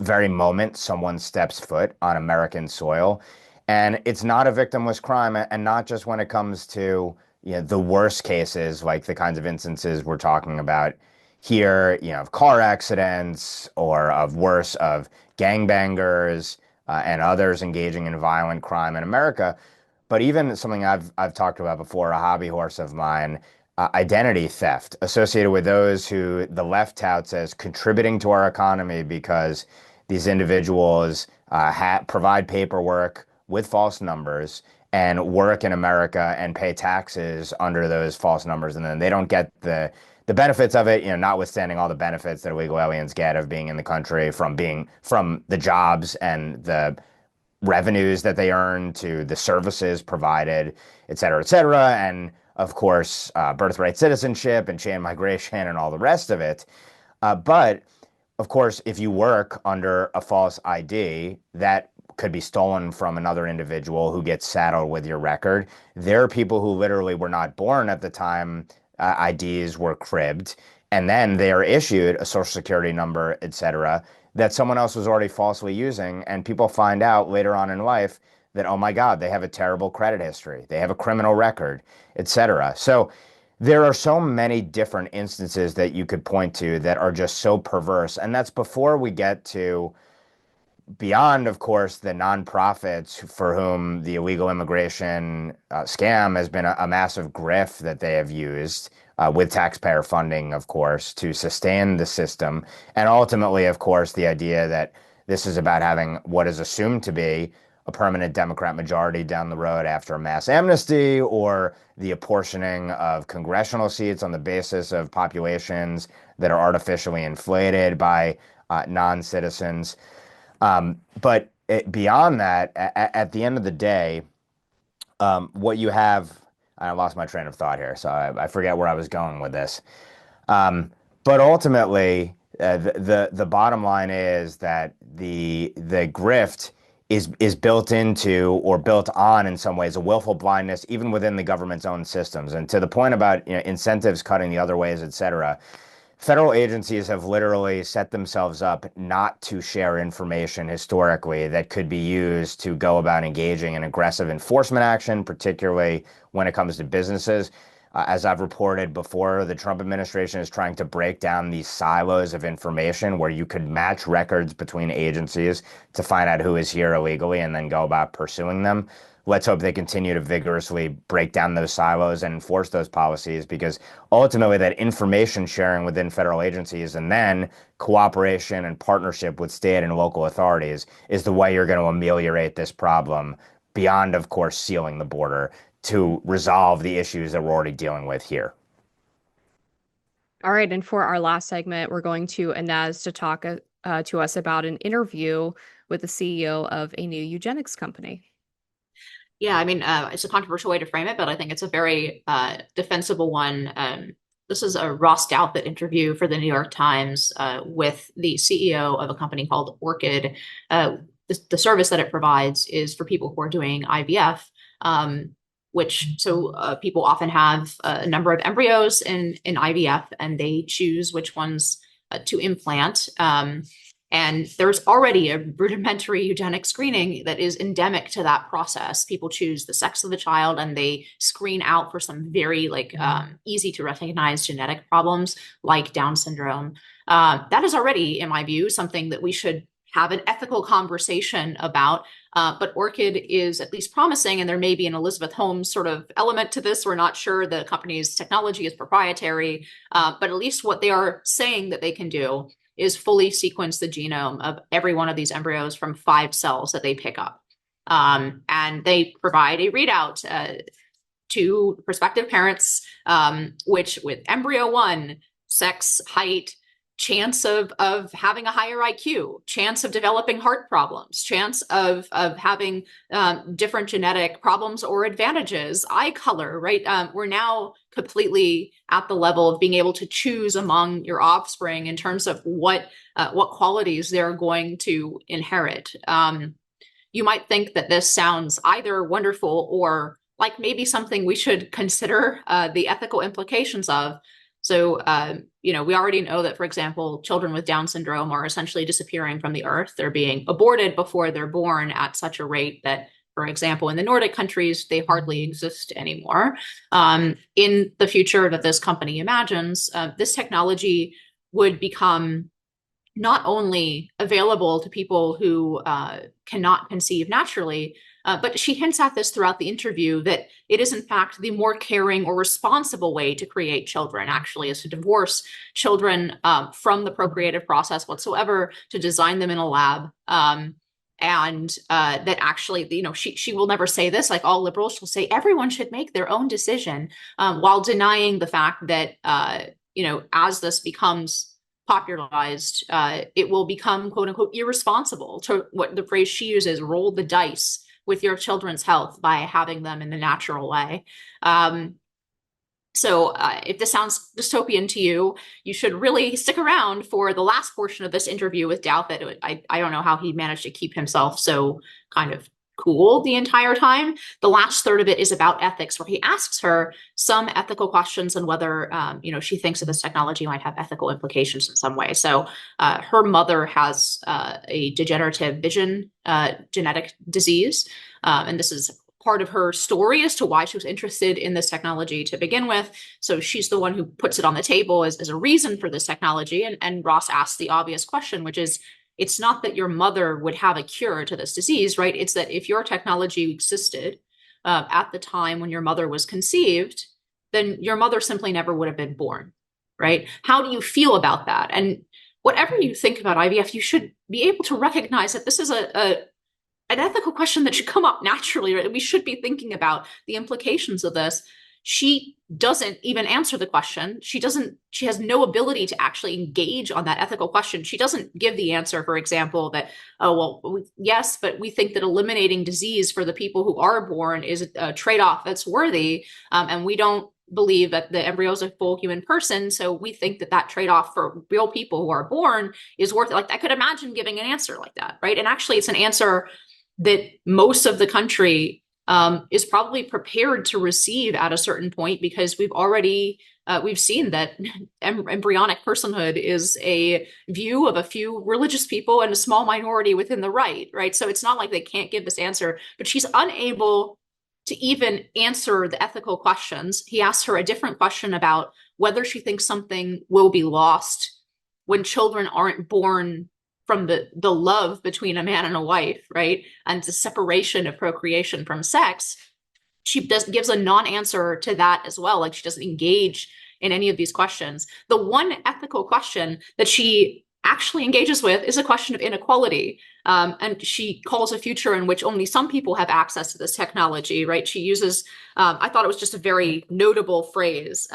very moment someone steps foot on American soil. And it's not a victimless crime, and not just when it comes to the worst cases, like the kinds of instances we're talking about here, of car accidents, or of worse, of gangbangers and others engaging in violent crime in America. But even something I've talked about before, a hobby horse of mine, identity theft associated with those who the left touts as contributing to our economy because these individuals provide paperwork with false numbers and work in America and pay taxes under those false numbers, and then they don't get the benefits of it, notwithstanding all the benefits that illegal aliens get of being in the country from the jobs and the revenues that they earn to the services provided, et cetera, et cetera. And of course, birthright citizenship and chain migration and all the rest of it. But of course, if you work under a false ID, that could be stolen from another individual who gets saddled with your record. There are people who literally were not born at the time IDs were cribbed, and then they are issued a social security number, et cetera, that someone else was already falsely using. And people find out later on in life that, oh my God, they have a terrible credit history, they have a criminal record, et cetera. So there are so many different instances that you could point to that are just so perverse. And that's before we get to beyond, of course, the nonprofits for whom the illegal immigration scam has been a massive grift that they have used with taxpayer funding, of course, to sustain the system. And ultimately, of course, the idea that this is about having what is assumed to be a permanent Democrat majority down the road after a mass amnesty, or the apportioning of congressional seats on the basis of populations that are artificially inflated by non-citizens. But beyond that, at the end of the day, what you have, I lost my train of thought here, so I forget where I was going with this. But ultimately, the bottom line is that the grift is built into or built on in some ways a willful blindness even within the government's own systems. And to the point about incentives cutting the other ways, et cetera, federal agencies have literally set themselves up not to share information historically that could be used to go about engaging in aggressive enforcement action, particularly when it comes to businesses. As I've reported before, the Trump administration is trying to break down these silos of information where you could match records between agencies to find out who is here illegally and then go about pursuing them. Let's hope they continue to vigorously break down those silos and enforce those policies, because ultimately that information sharing within federal agencies and then cooperation and partnership with state and local authorities is the way you're going to ameliorate this problem beyond, of course, sealing the border to resolve the issues that we're already dealing with here. All right. And for our last segment, we're going to Inez to talk to us about an interview with the CEO of a new eugenics company. Yeah, I mean, it's a controversial way to frame it, but I think it's a very defensible one. This is a Ross Douthat interview for the New York Times with the CEO of a company called Orchid. The service that it provides is for people who are doing IVF, people often have a number of embryos in IVF, and they choose which ones to implant. And there's already a rudimentary eugenic screening that is endemic to that process. People choose the sex of the child and they screen out for some very easy to recognize genetic problems like Down syndrome. That is already, in my view, something that we should have an ethical conversation about. But Orchid is at least promising, and there may be an Elizabeth Holmes sort of element to this. We're not sure. The company's technology is proprietary, but at least what they are saying that they can do is fully sequence the genome of every one of these embryos from 5 cells that they pick up. And they provide a readout to prospective parents, which with embryo 1, sex, height, chance of having a higher IQ, chance of developing heart problems, chance of having different genetic problems or advantages, eye color, right? We're now completely at the level of being able to choose among your offspring in terms of what qualities they're going to inherit. You might think that this sounds either wonderful or like maybe something we should consider the ethical implications of. So, we already know that, for example, children with Down syndrome are essentially disappearing from the earth. They're being aborted before they're born at such a rate that, for example, in the Nordic countries, they hardly exist anymore. In the future that this company imagines, this technology would become not only available to people who cannot conceive naturally, But she hints at this throughout the interview, that it is in fact the more caring or responsible way to create children, actually, is to divorce children from the procreative process whatsoever, to design them in a lab. And that actually, she will never say this, like all liberals, she'll say everyone should make their own decision, while denying the fact that, as this becomes popularized, it will become, quote unquote, irresponsible, to what the phrase she uses, roll the dice with your children's health by having them in the natural way. So if this sounds dystopian to you, you should really stick around for the last portion of this interview with Doubt. That I don't know how he managed to keep himself so kind of cool the entire time. The last third of it is about ethics, where he asks her some ethical questions and whether, she thinks that this technology might have ethical implications in some way. So her mother has a degenerative vision genetic disease. And this is part of her story as to why she was interested in this technology to begin with. So she's the one who puts it on the table as a reason for this technology. And Ross asks the obvious question, which is, it's not that your mother would have a cure to this disease, right? It's that if your technology existed at the time when your mother was conceived, then your mother simply never would have been born, right? How do you feel about that? And whatever you think about IVF, you should be able to recognize that this is an ethical question that should come up naturally, right? We should be thinking about the implications of this. She doesn't even answer the question. She has no ability to actually engage on that ethical question. She doesn't give the answer, for example, that, yes, but we think that eliminating disease for the people who are born is a trade-off that's worthy. And we don't believe that the embryo is a full human person. So we think that trade-off for real people who are born is worth it. Like, I could imagine giving an answer like that, right? And actually, it's an answer that most of the country is probably prepared to receive at a certain point, because we've seen that embryonic personhood is a view of a few religious people and a small minority within the right? So it's not like they can't give this answer, but she's unable to even answer the ethical questions. He asks her a different question about whether she thinks something will be lost when children aren't born from the love between a man and a wife, right? And the separation of procreation from sex. She gives a non-answer to that as well. Like, she doesn't engage in any of these questions. The one ethical question that she actually engages with is a question of inequality. And she calls a future in which only some people have access to this technology, right? She uses, I thought it was just a very notable phrase.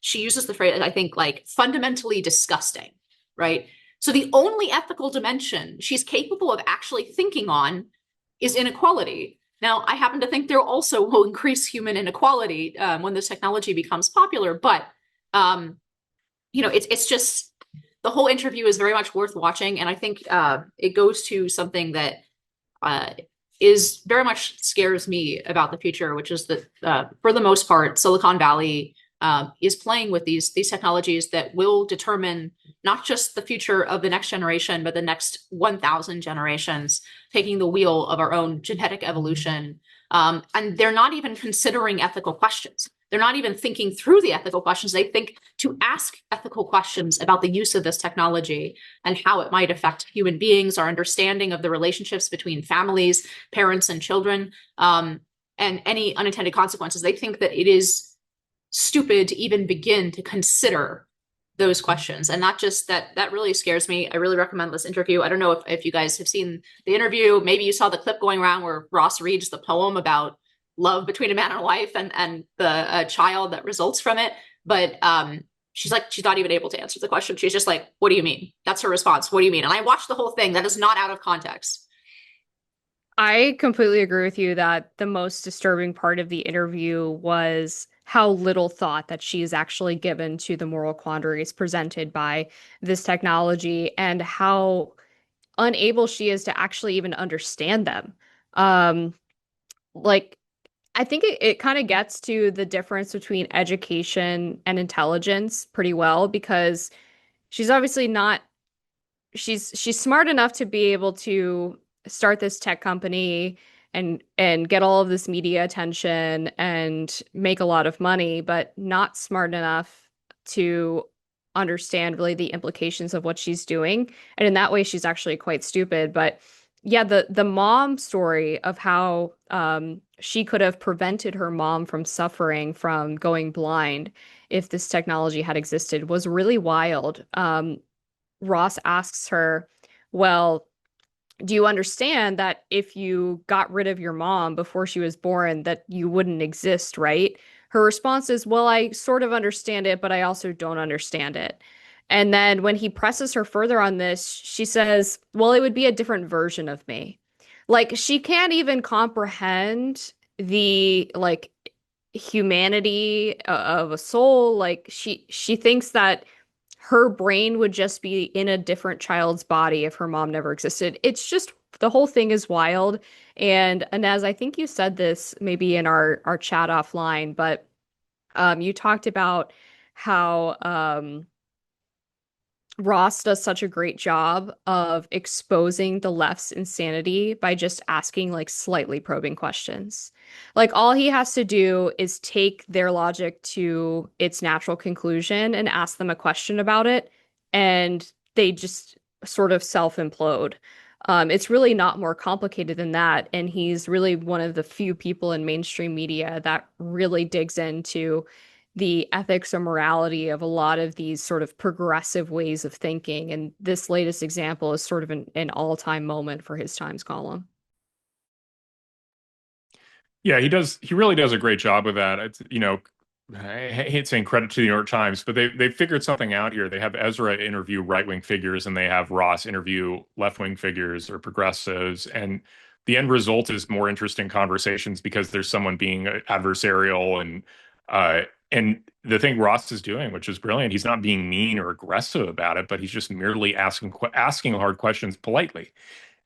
She uses the phrase, I think, like, fundamentally disgusting, right? So the only ethical dimension she's capable of actually thinking on is inequality. Now, I happen to think there also will increase human inequality when this technology becomes popular, but it's just, the whole interview is very much worth watching, and I think it goes to something that is very much scares me about the future, which is that for the most part, Silicon Valley is playing with these technologies that will determine not just the future of the next generation, but the next 1,000 generations, taking the wheel of our own genetic evolution. And they're not even considering ethical questions. They're not even thinking through the ethical questions. They think to ask ethical questions about the use of this technology and how it might affect human beings, our understanding of the relationships between families, parents, and children, and any unintended consequences. They think that it is stupid to even begin to consider those questions. And that really scares me. I really recommend this interview. I don't know if you guys have seen the interview. Maybe you saw the clip going around where Ross reads the poem about love between a man and a wife and the child that results from it. But she's not even able to answer the question. She's just like, what do you mean? That's her response. What do you mean? And I watched the whole thing. That is not out of context. I completely agree with you that the most disturbing part of the interview was how little thought that she's actually given to the moral quandaries presented by this technology, and how unable she is to actually even understand them. Like, I think it kind of gets to the difference between education and intelligence pretty well, because she's obviously not, she's smart enough to be able to start this tech company and get all of this media attention and make a lot of money, but not smart enough to understand really the implications of what she's doing. And in that way, she's actually quite stupid. But yeah, the mom story of how she could have prevented her mom from suffering from going blind if this technology had existed was really wild. Ross asks her, well, do you understand that if you got rid of your mom before she was born, that you wouldn't exist, right? Her response is, well, I sort of understand it, but I also don't understand it. And then when he presses her further on this, she says, well, it would be a different version of me. Like she can't even comprehend the like humanity of a soul. Like she thinks that her brain would just be in a different child's body if her mom never existed. It's just the whole thing is wild. And Inez, I think you said this maybe in our chat offline, but you talked about how Ross does such a great job of exposing the left's insanity by just asking like slightly probing questions. Like all he has to do is take their logic to its natural conclusion and ask them a question about it, and they just sort of self-implode. It's really not more complicated than that, and he's really one of the few people in mainstream media that really digs into the ethics or morality of a lot of these sort of progressive ways of thinking. And this latest example is sort of an all-time moment for his Times column. Yeah, he does. He really does a great job with that. It's, I hate saying credit to the New York Times, but they figured something out here. They have Ezra interview right-wing figures, and they have Ross interview left-wing figures or progressives, and the end result is more interesting conversations because there's someone being adversarial uh, and the thing Ross is doing, which is brilliant. He's not being mean or aggressive about it, but he's just merely asking hard questions politely,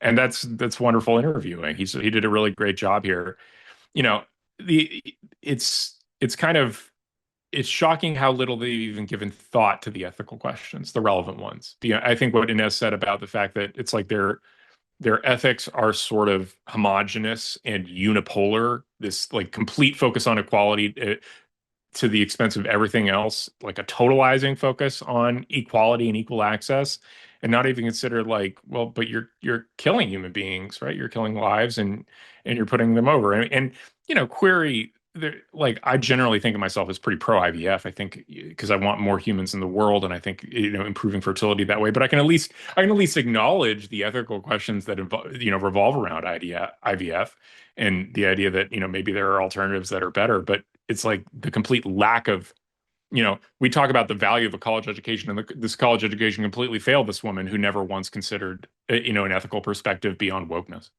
and that's wonderful interviewing. He did a really great job here. you know, the it's kind of it's shocking how little they've even given thought to the ethical questions, the relevant ones. I think what Inez said about the fact that it's like their ethics are sort of homogenous and unipolar, this like complete focus on equality to the expense of everything else, like a totalizing focus on equality and equal access, and not even consider like, well, but you're killing human beings, right? You're killing lives and you're putting them over. And query like I generally think of myself as pretty pro IVF. I think because I want more humans in the world, and I think improving fertility that way. But I can at least acknowledge the ethical questions that revolve around IVF and the idea that maybe there are alternatives that are better. But it's like the complete lack of, we talk about the value of a college education, and this college education completely failed this woman who never once considered, an ethical perspective beyond wokeness.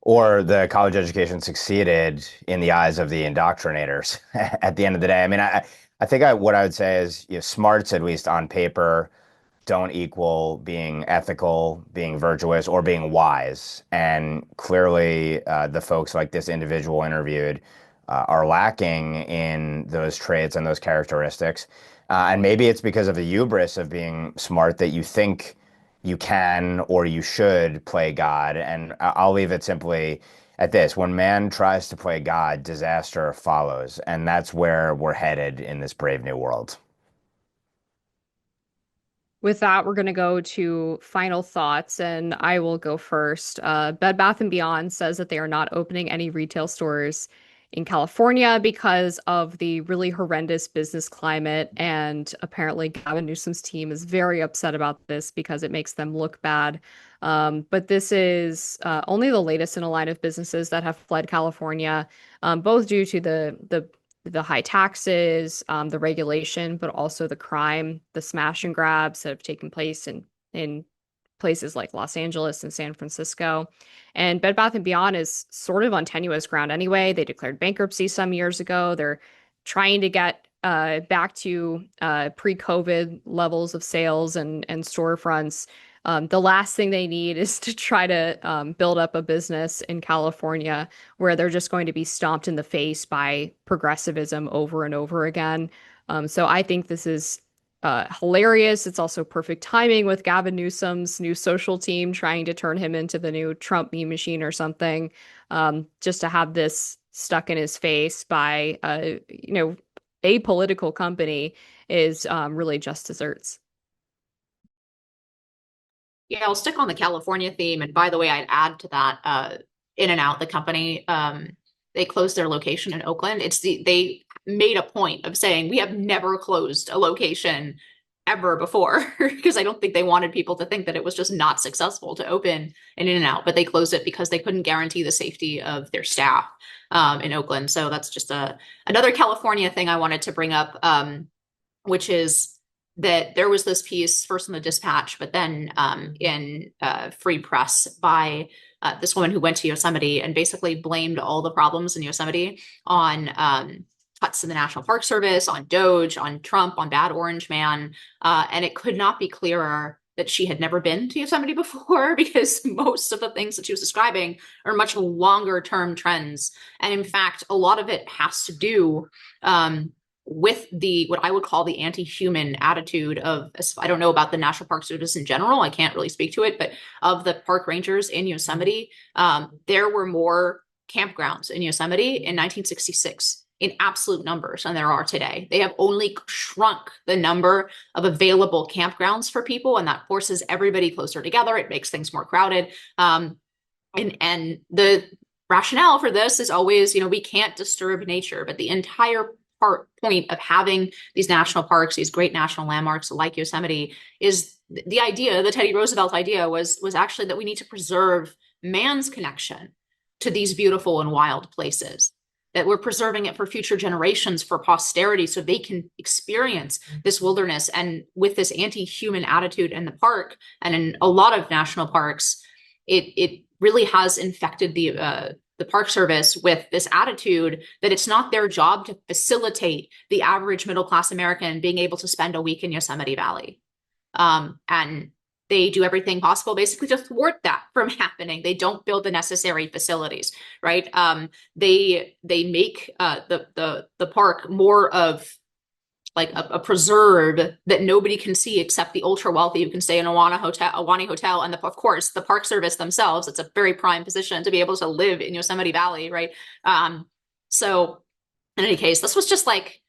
Or the college education succeeded in the eyes of the indoctrinators at the end of the day. I mean, I think what I would say is, smarts, at least on paper, don't equal being ethical, being virtuous, or being wise. And clearly, the folks like this individual interviewed are lacking in those traits and those characteristics. And maybe it's because of the hubris of being smart that you think you can or you should play God. And I'll leave it simply at this. When man tries to play God, disaster follows. And that's where we're headed in this brave new world. With that, we're going to go to final thoughts, and I will go first. Bed Bath & Beyond says that they are not opening any retail stores in California because of the really horrendous business climate, and apparently Gavin Newsom's team is very upset about this because it makes them look bad. But this is only the latest in a line of businesses that have fled California, both due to the high taxes, the regulation, but also the crime, the smash and grabs that have taken place in places like Los Angeles and San Francisco. And Bed Bath & Beyond is sort of on tenuous ground anyway. They declared bankruptcy some years ago. They're trying to get back to pre-COVID levels of sales and storefronts. The last thing they need is to try to build up a business in California where they're just going to be stomped in the face by progressivism over and over again. So I think this is hilarious. It's also perfect timing with Gavin Newsom's new social team trying to turn him into the new Trump meme machine or something. Just to have this stuck in his face by a political company is really just desserts. Yeah, I'll stick on the California theme. And by the way, I'd add to that, In-N-Out, the company, they closed their location in Oakland. They made a point of saying we have never closed a location ever before because I don't think they wanted people to think that it was just not successful to open an In-N-Out, but they closed it because they couldn't guarantee the safety of their staff in Oakland. So that's just another California thing I wanted to bring up, which is that there was this piece first in the Dispatch, but then in Free Press by this woman who went to Yosemite and basically blamed all the problems in Yosemite on cuts to the National Park Service, on Doge, on Trump, on Bad Orange Man. And it could not be clearer that she had never been to Yosemite before, because most of the things that she was describing are much longer term trends. And in fact, a lot of it has to do with what I would call the anti-human attitude of, I don't know about the National Park Service in general, I can't really speak to it, but of the park rangers in Yosemite, there were more campgrounds in Yosemite in 1966 in absolute numbers than there are today. They have only shrunk the number of available campgrounds for people, and that forces everybody closer together. It makes things more crowded. And the rationale for this is always, we can't disturb nature, but the entire point of having these national parks, these great national landmarks like Yosemite, is the idea, the Teddy Roosevelt idea was actually that we need to preserve man's connection to these beautiful and wild places, that we're preserving it for future generations, for posterity, so they can experience this wilderness. And with this anti-human attitude in the park and in a lot of national parks, it really has infected the Park Service with this attitude that it's not their job to facilitate the average middle-class American being able to spend a week in Yosemite Valley. And they do everything possible basically to thwart that from happening. They don't build the necessary facilities, right? They make the park more of like a preserve that nobody can see except the ultra wealthy who can stay in Awani Hotel, and of course the Park Service themselves. It's a very prime position to be able to live in Yosemite Valley, right? So in any case, this was just like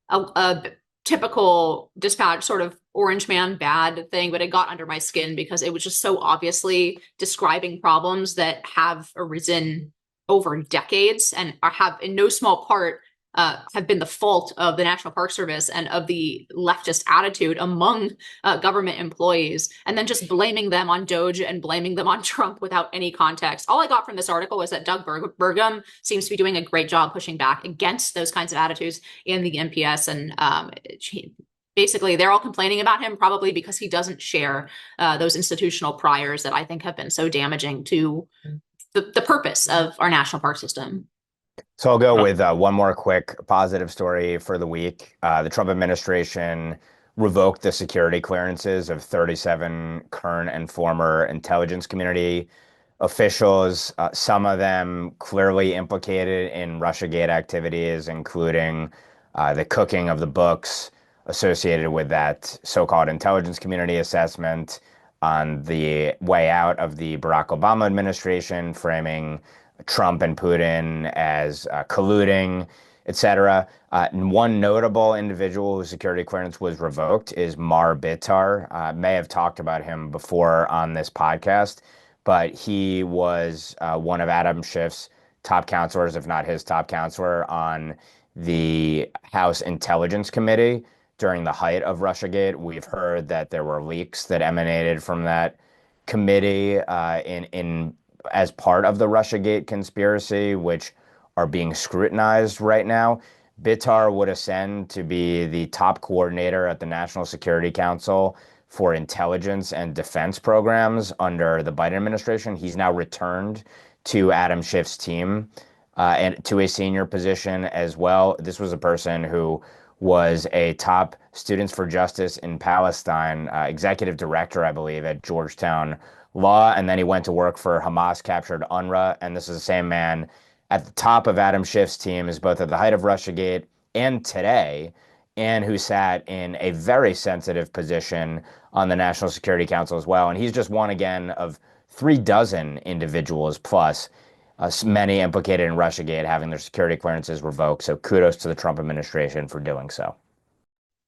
a typical Dispatch sort of orange man bad thing, but it got under my skin because it was just so obviously describing problems that have arisen over decades and have in no small part have been the fault of the National Park Service and of the leftist attitude among government employees, and then just blaming them on Doge and blaming them on Trump without any context. All I got from this article was that Doug Burgum seems to be doing a great job pushing back against those kinds of attitudes in the NPS, and basically they're all complaining about him probably because he doesn't share those institutional priors that I think have been so damaging to the purpose of our national park system. So I'll go with one more quick positive story for the week. The Trump administration revoked the security clearances of 37 current and former intelligence community officials, some of them clearly implicated in Russiagate activities, including the cooking of the books associated with that so-called intelligence community assessment on the way out of the Barack Obama administration, framing Trump and Putin as colluding, etc. One notable individual whose security clearance was revoked is Mar Bitar. May have talked about him before on this podcast, but he was one of Adam Schiff's top counselors, if not his top counselor, on the House Intelligence Committee during the height of Russiagate. We've heard that there were leaks that emanated from that committee in as part of the Russiagate conspiracy, which are being scrutinized right now. Bitar would ascend to be the top coordinator at the National Security Council for intelligence and defense programs under the Biden administration. He's now returned to Adam Schiff's team and to a senior position as well. This was a person who was a top Students for Justice in Palestine executive director, I believe, at Georgetown Law, and then he went to work for Hamas-captured UNRWA, and this is the same man at the top of Adam Schiff's team, is both at the height of Russiagate and today, and who sat in a very sensitive position on the National Security Council as well. And he's just one again of 36 individuals plus, many implicated in Russiagate having their security clearances revoked. So kudos to the Trump administration for doing so.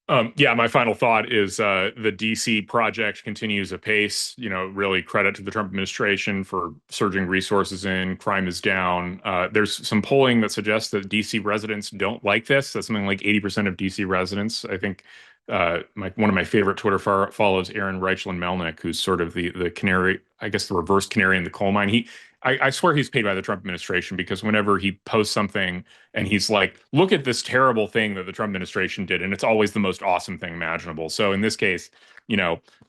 Yeah, my final thought is the DC project continues apace. Really credit to the Trump administration for surging resources in. Crime is down. There's some polling that suggests that DC residents don't like this. That's something like 80% of DC residents. I think one of my favorite Twitter follows Aaron Reichlin Melnick, who's sort of the canary, I guess the reverse canary in the coal mine. I swear he's paid by the Trump administration, because whenever he posts something and he's like, look at this terrible thing that the Trump administration did, and it's always the most awesome thing imaginable. So in this case,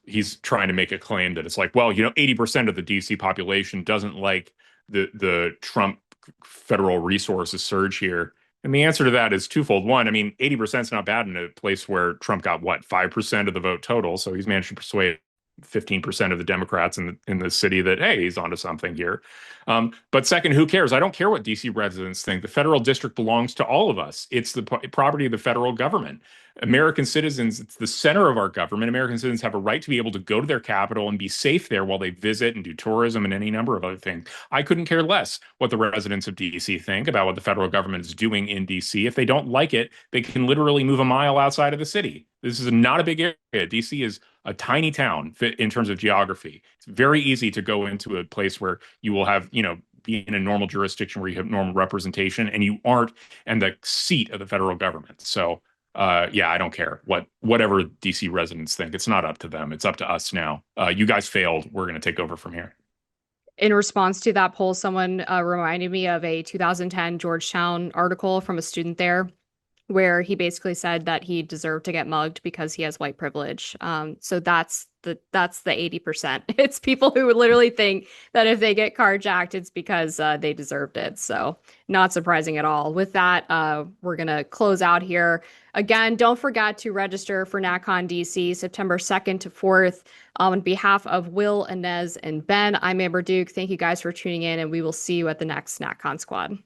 he's trying to make a claim that it's like, well, 80% of the DC population doesn't like the Trump federal resources surge here. And the answer to that is twofold. One, I mean, 80% is not bad in a place where Trump got, what, 5% of the vote total. So he's managed to persuade 15% of the Democrats in the city that, hey, he's onto something here. But second, who cares? I don't care what DC residents think. The federal district belongs to all of us. It's the property of the federal government. American citizens, it's the center of our government. American citizens have a right to be able to go to their capital and be safe there while they visit and do tourism and any number of other things. I couldn't care less what the residents of DC think about what the federal government is doing in DC. If they don't like it, they can literally move a mile outside of the city. This is not a big area. DC is a tiny town in terms of geography. It's very easy to go into a place where you will have, be in a normal jurisdiction where you have normal representation, and you aren't, and the seat of the federal government. So, yeah, I don't care whatever DC residents think. It's not up to them. It's up to us now. You guys failed. We're going to take over from here. In response to that poll, someone reminded me of a 2010 Georgetown article from a student there, where he basically said that he deserved to get mugged because he has white privilege. So that's the 80%. It's people who would literally think that if they get carjacked, it's because they deserved it. So not surprising at all. With that, we're going to close out here. Again, don't forget to register for NatCon DC September 2nd to 4th. On behalf of Will, Inez, and Ben, I'm Amber Duke. Thank you guys for tuning in, and we will see you at the next NatCon Squad.